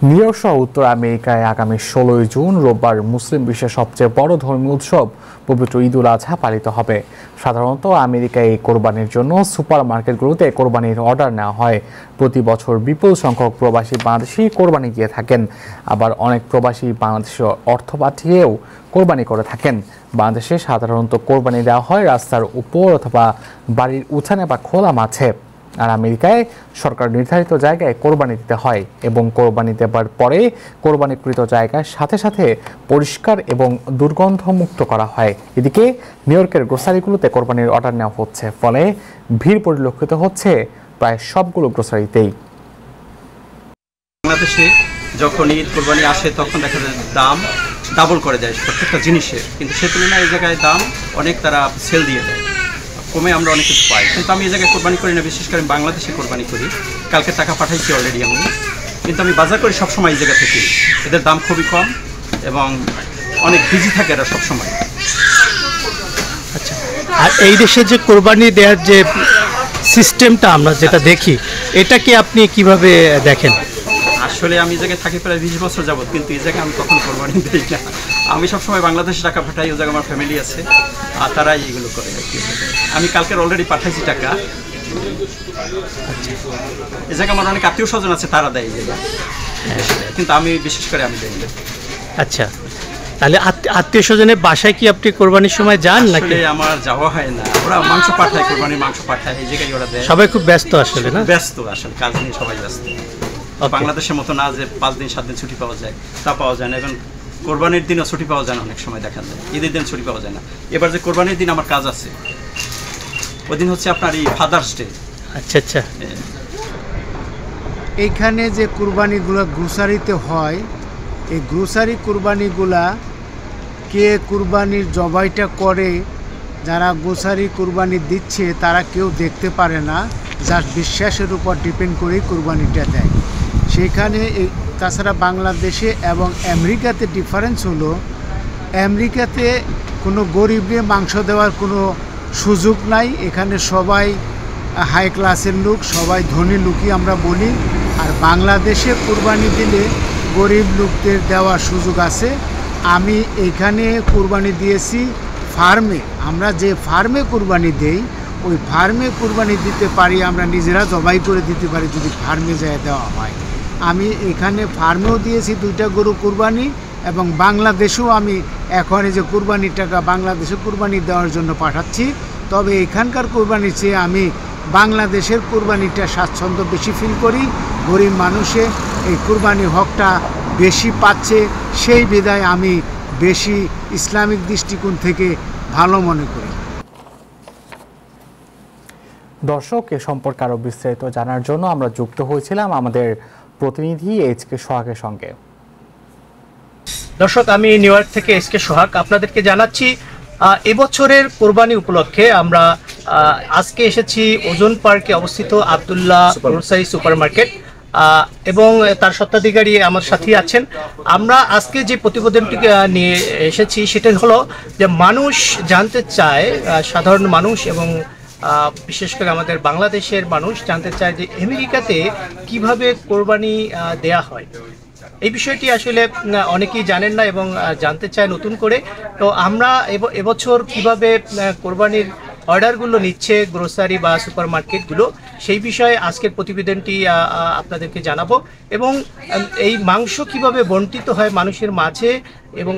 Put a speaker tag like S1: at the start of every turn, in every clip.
S1: New York সহ উত্তর আমেরিকায় আগামী 16 জুন রোববার মুসলিম বিশ্বের সবচেয়ে বড় ধর্মীয় উৎসব পবিত্র ঈদ উল আজহা পালিত হবে। সাধারণত আমেরিকায় এই কোরবানির জন্য সুপার মার্কেটগুলোতে কোরবানির অর্ডার নেওয়া হয়। প্রতি বছর বিপুল সংখ্যক প্রবাসী বাংলাদেশি কোরবানি দিয়ে থাকেন, আবার অনেক প্রবাসী বাংলাদেশে অর্থ পাঠিয়েও কোরবানি করে থাকেন। বাংলাদেশে সাধারণত কোরবানি দেওয়া হয় রাস্তার উপর অথবা বাড়ির উঠানে বা খোলা মাঠে, আর আমেরিকায় সরকার নির্ধারিত জায়গায় কোরবানি দিতে হয় এবং কোরবানি দেবার পরে কোরবানিকৃত জায়গার সাথে সাথে পরিষ্কার এবং দুর্গন্ধমুক্ত করা হয়। এদিকে নিউ ইয়র্কের গ্রোসারিগুলোতে কোরবানির অর্ডার নেওয়া হচ্ছে, ফলে ভিড় পরিলক্ষিত হচ্ছে প্রায় সবগুলো গ্রোসারিতেই।
S2: বাংলাদেশে যখন ঈদ কোরবানি আসে তখন দেখা যায় দাম ডাবল করে দেয় প্রত্যেকটা জিনিসের, কিন্তু সে তুলনায় এই জায়গায় দাম অনেক তারা সেল দিয়ে দেয়, কমে আমরা অনেক কিছু পাই। কিন্তু আমি এই জায়গায় কোরবানি করি না, বিশেষ করে আমি বাংলাদেশে কোরবানি করি। কালকে টাকা পাঠাইছি অলরেডি আমি, কিন্তু আমি বাজার করি সবসময় এই জায়গা থেকে। এদের দাম খুবই কম এবং অনেক বিজি থাকে এরা সবসময়।
S3: আচ্ছা, আর এই দেশে যে কোরবানি দেওয়ার যে সিস্টেমটা আমরা যেটা দেখি, এটাকে আপনি কিভাবে দেখেন?
S2: আসলে আমি এই জায়গায় থাকি প্রায় 20 বছর যাবত, কিন্তু এই জায়গায় আমি কখনো কোরবানি দিই না। আমি সবসময় বাংলাদেশে টাকা পাঠাই, ওই জায়গায় আমার ফ্যামিলি আছে আর তারাই এগুলো করে আর কি। আমি কালকের অলরেডি পাঠাইছি টাকা। এই জায়গায় আমার অনেক আত্মীয় স্বজন আছে, তারা দেয় এই জায়গায়, কিন্তু আমি বিশেষ করে আমি দেই না।
S3: আচ্ছা, তাহলে আত্মীয় স্বজনের বাসায় কি আপনি কোরবানির সময় যান নাকি?
S2: আমার যাওয়া হয় না, ওরা মাংস পাঠায়, কোরবানির মাংস পাঠায়, এই জায়গায় ওরা দেয়।
S3: সবাই খুব ব্যস্ত আসলে, না?
S2: ব্যস্ত আসলে, কাজ নিয়ে সবাই ব্যস্ত। বাংলাদেশের মতো না যে 5 দিন 7 দিন ছুটি পাওয়া যায়, তা পাওয়া যায় না। এবং কোরবানির দিনও ছুটি পাওয়া যায় না, অনেক সময় দেখা যায় ঈদের দিন ছুটি পাওয়া যায় না। এবার যে কোরবানির দিন আমার কাজ আছে, ওই দিন হচ্ছে আপনার এই ফাদার্স ডে।
S3: আচ্ছা আচ্ছা।
S4: এইখানে যে কুরবানিগুলো গ্রোসারিতে হয়, এই গ্রোসারি কুরবানিগুলা কে কুরবানির জবাইটা করে, যারা গ্রোসারি কুরবানি দিচ্ছে তারা কেউ দেখতে পারে না, যার বিশ্বাসের উপর ডিপেন্ড করেই কুরবানিটা দেয়। সেখানে তাছাড়া বাংলাদেশে এবং আমেরিকাতে ডিফারেন্স হলো, আমেরিকাতে কোনো গরিবকে মাংস দেওয়ার কোনো সুযোগ নাই। এখানে সবাই হাই ক্লাসের লোক, সবাই ধনী লোকই আমরা বলি। আর বাংলাদেশে কুরবানি দিলে গরিব লোকদের দেওয়ার সুযোগ আছে। আমি এখানে কুরবানি দিয়েছি ফার্মে। আমরা যে ফার্মে কুরবানি দেই, ওই ফার্মে কুরবানি দিতে পারি, আমরা নিজেরা জবাই করে দিতে পারি যদি ফার্মে যায় দেওয়া হয়। আমি এখানে ফার্মেও দিয়েছি 2টা গরু কুরবানি, এবং বাংলাদেশেও আমি এখন এই যে কুরবানির টাকা বাংলাদেশে কুরবানি দেওয়ার জন্য পাঠাচ্ছি। তবে এখানকার কুরবানির চেয়ে আমি বাংলাদেশের কুরবানিটা স্বাচ্ছন্দ্য বেশি ফিল করি। গরিব মানুষে এই কুরবানি হকটা বেশি পাচ্ছে, সেই বিধায় আমি বেশি ইসলামিক দৃষ্টিকোণ থেকে ভালো মনে করি।
S1: দর্শক, এ সম্পর্কে আরও বিস্তারিত জানার জন্য আমরা যুক্ত হয়েছিলাম আমাদের প্রতিনিধি এইচ.কে সোহাগের সঙ্গে।
S3: দর্শক, আমি নিউ ইয়র্ক থেকে এইচ.কে সোহাগ আপনাদেরকে জানাচ্ছি এবছরের কোরবানি উপলক্ষে আমরা আজকে এসেছি ওজন পার্কে অবস্থিত আব্দুল্লাহ গ্রোসারি সুপার মার্কেট, এবং তার স্বত্বাধিকারী আমার সাথে আছেন। আমরা আজকে যে প্রতিবেদনটি নিয়ে এসেছি সেটা হলো যে মানুষ জানতে চায়, সাধারণ মানুষ এবং বিশেষ করে আমাদের বাংলাদেশের মানুষ জানতে চায় যে আমেরিকাতে কিভাবে কোরবানি দেয়া হয়। এই বিষয়টি আসলে অনেকেই জানেন না এবং জানতে চায় নতুন করে। তো আমরা এবছর কিভাবে কোরবানির অর্ডারগুলো নিচ্ছে গ্রোসারি বা সুপার মার্কেটগুলো, সেই বিষয়ে আজকের প্রতিবেদনটি আপনাদেরকে জানাবো, এবং এই মাংস কিভাবে বণ্টিত হয় মানুষের মাঝে, এবং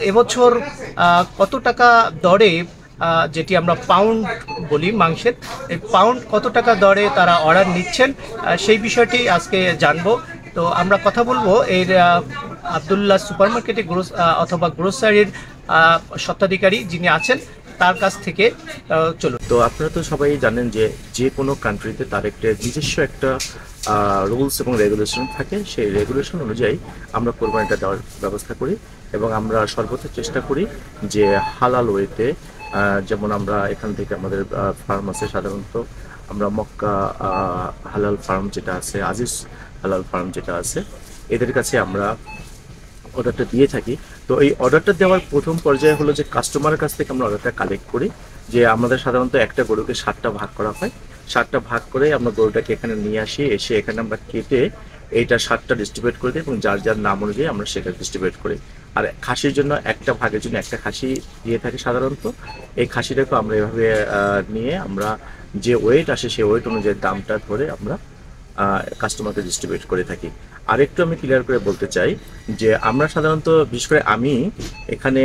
S3: এবছর কত টাকা দরে, যেটি আমরা পাউন্ড বলি মাংসের, এই পাউন্ড কত টাকা দরে তারা অর্ডার নিচ্ছেন, সেই বিষয়টি আজকে জানবো। তো আমরা কথা বলবো এর আব্দুল্লাহ সুপার মার্কেটে অথবা গ্রোসারির স্বত্বাধিকারী যিনি আছেন তার কাছ থেকে। চলুন।
S5: তো আপনারা তো সবাই জানেন যে যে কোনো কান্ট্রিতে তার একটা নিজস্ব একটা রুলস এবং রেগুলেশন থাকে। সেই রেগুলেশন অনুযায়ী আমরা কোরবানিটা দেওয়ার ব্যবস্থা করি, এবং আমরা সর্বোচ্চ চেষ্টা করি যে হালাল ওয়েতে, যেমন আমরা এখান থেকে আমাদের ফার্ম আছে, সাধারণত আমরা মক্কা হালাল ফার্ম যেটা আছে, আজিজ হালাল ফার্ম যেটা আছে, এদের কাছে আমরা অর্ডারটা দিয়ে থাকি। তো এই অর্ডারটা দেওয়ার প্রথম পর্যায়ে হলো যে কাস্টমারের কাছ থেকে আমরা অর্ডারটা কালেক্ট করি, যে আমাদের সাধারণত একটা গরুকে 7টা ভাগ করা হয়। 7টা ভাগ করে আমরা গরুটাকে এখানে নিয়ে আসি, এসে এখানে আমরা কেটে এইটা 7টা ডিস্ট্রিবিউট করে দিই এবং যার যার নাম অনুযায়ী আমরা সেটা ডিস্ট্রিবিউট করি। আর খাসির জন্য একটা ভাগের জন্য একটা খাসি দিয়ে থাকে সাধারণত। এই খাসিটাকে আমরা এভাবে নিয়ে আমরা যে ওয়েট আসে সেই ওয়েট অনুযায়ী দামটা ধরে আমরা কাস্টমারকে ডিস্ট্রিবিউট করে থাকি। আরেকটু আমি ক্লিয়ার করে বলতে চাই যে আমরা সাধারণত বিশেষ করে আমি এখানে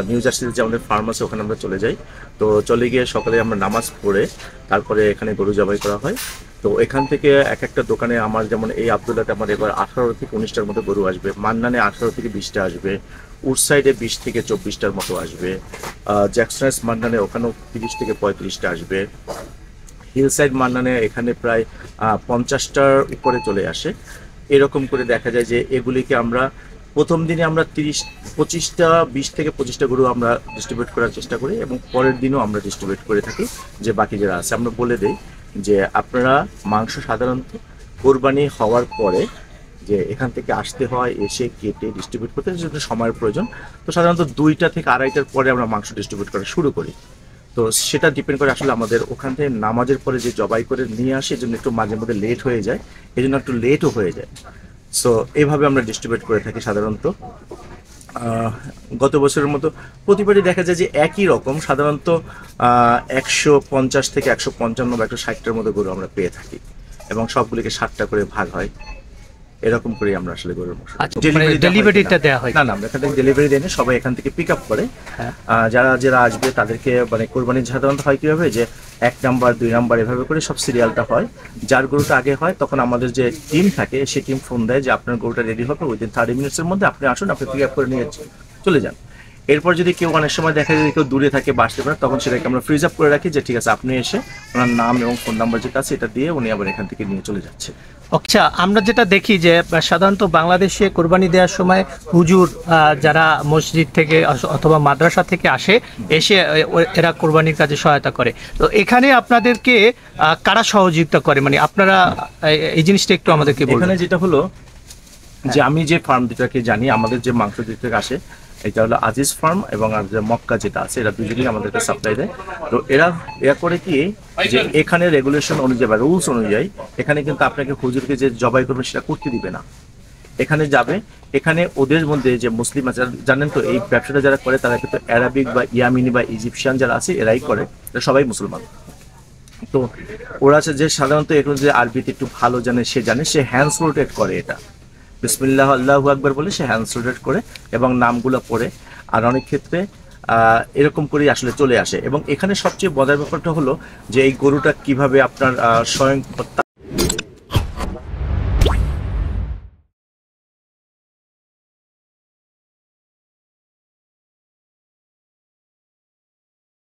S5: নিউ জার্সিতে যে আমাদের ফার্ম আছে ওখানে আমরা চলে যাই। তো চলে গিয়ে সকালে আমরা নামাজ পড়ে তারপরে এখানে গরু জবাই করা হয়। তো এখান থেকে এক একটা দোকানে আমার যেমন এই আব্দুল্লাতে আমার এবার 18 থেকে 19টার মতো গরু আসবে, মান্নানে 18 থেকে 20টা আসবে, উডসাইডে 20 থেকে 24টার মতো আসবে, জ্যাকসন্স মান্নানে ওখানেও 30 থেকে 35টা আসবে, হিলসাইড মান্নানে এখানে প্রায় 50টার উপরে চলে আসে। এরকম করে দেখা যায় যে এগুলিকে আমরা প্রথম দিনে আমরা 25টা 20 থেকে 25টা গরু আমরা ডিস্ট্রিবিউট করার চেষ্টা করি এবং পরের দিনও আমরা ডিস্ট্রিবিউট করে থাকি। যে বাকি যারা আছে আমরা বলে দিই যে আপনারা মাংস সাধারণত কোরবানি হওয়ার পরে যে এখান থেকে আসতে হয়, এসে কেটে ডিস্ট্রিবিউট করতে যেটা সময়ের প্রয়োজন। তো সাধারণত 2টা থেকে 2:30টার পরে আমরা মাংস ডিস্ট্রিবিউট করা শুরু করি। তো সেটা ডিপেন্ড করে আসলে আমাদের ওখান থেকে নামাজের পরে যে জবাই করে নিয়ে আসে এই জন্য একটু মাঝে মধ্যে লেট হয়ে যায়, এই জন্য একটু লেটও হয়ে যায়। সো এইভাবে আমরা ডিস্ট্রিবিউট করে থাকি সাধারণত। গত বছরের মতো প্রতিবারই দেখা যায় যে একই রকম সাধারণত 150 থেকে 155 বা 160টার মতো গরু আমরা পেয়ে থাকি এবং সবগুলিকে 7টা করে ভাগ হয়। এরকম করে আমরা আসলে গরুর মাংস
S3: ডেলিভারিটা দেওয়া হয়
S5: না, আমরা এখান থেকে ডেলিভারি দেয় না, সবাই এখান থেকে পিক আপ করে। যারা যারা আসবে তাদেরকে মানে কোরবানির সাধারণত হয় কীভাবে যে 1 নাম্বার 2 নাম্বার এভাবে করে সব সিরিয়ালটা হয়। যার গরুটা আগে হয় তখন আমাদের যে টিম থাকে সেই টিম ফোন দেয় যে আপনার গরুটা রেডি হবে, উইদিন 30 মিনিটসের মধ্যে আপনি আসুন, আপনি পিক আপ করে নিয়ে চলে যান। এরপর যদি কেউ অনেক সময় দেখা যায় কেউ দূরে থাকে বা আসতে পারে তখন সেটাকে আমরা ফ্রিজ আপ করে রাখি যে ঠিক আছে আপনি এসে ওনার নাম এবং ফোন নাম্বার যেটা আছে এটা দিয়ে উনি আবার এখান থেকে নিয়ে চলে যাচ্ছে।
S3: আচ্ছা, আমরা যেটা দেখি যে সাধারণত বাংলাদেশে কোরবানি দেওয়ার সময় হুজুর যারা মসজিদ থেকে অথবা মাদ্রাসা থেকে এসে এরা কোরবানির কাজে সহায়তা করে। তো এখানে আপনাদেরকে কারা সহযোগিতা করে, মানে আপনারা এই জিনিসটা একটু আমাদেরকে বলুন।
S5: এখানে যেটা হলো যে আমি যে ফার্ম দুটাকে জানি আমাদের যে মাংস দিক থেকে আসে এটা হলো আজিজ ফার্ম এবং আর যে মক্কা যেটা আছে এরা দুজনেই আমাদেরকে সাপ্লাই দেয়। তো এরা করে কি যে এখানে রেগুলেশন অনুযায়ী বা রুলস অনুযায়ী এখানে কিন্তু আপনাকে হুজুরকে যে জবাই করবে সেটা করতে দিবে না। এখানে যাবে, এখানে ওদের মধ্যে যে মুসলিম আছে জানেন তো এই ব্যবসাটা যারা করে তারা কিন্তু অ্যারাবিক বা ইয়ামিনি বা ইজিপশিয়ান যারা আছে এরাই করে, এরা সবাই মুসলমান। তো ওরা আছে যে সাধারণত এখন যে আরবিতে একটু ভালো জানে সে হ্যান্ডস রোটেট করে, এটা বিসমিল্লাহ আল্লাহু আকবার বলে সে হ্যান্ডস রোটেট করে এবং নামগুলো পড়ে। আর অনেক ক্ষেত্রে এরকম করেই আসলে চলে আসে। এবং এখানে সবচেয়ে মজার ব্যাপারটা হলো যে এই গরুটা কিভাবে আপনার স্বয়ং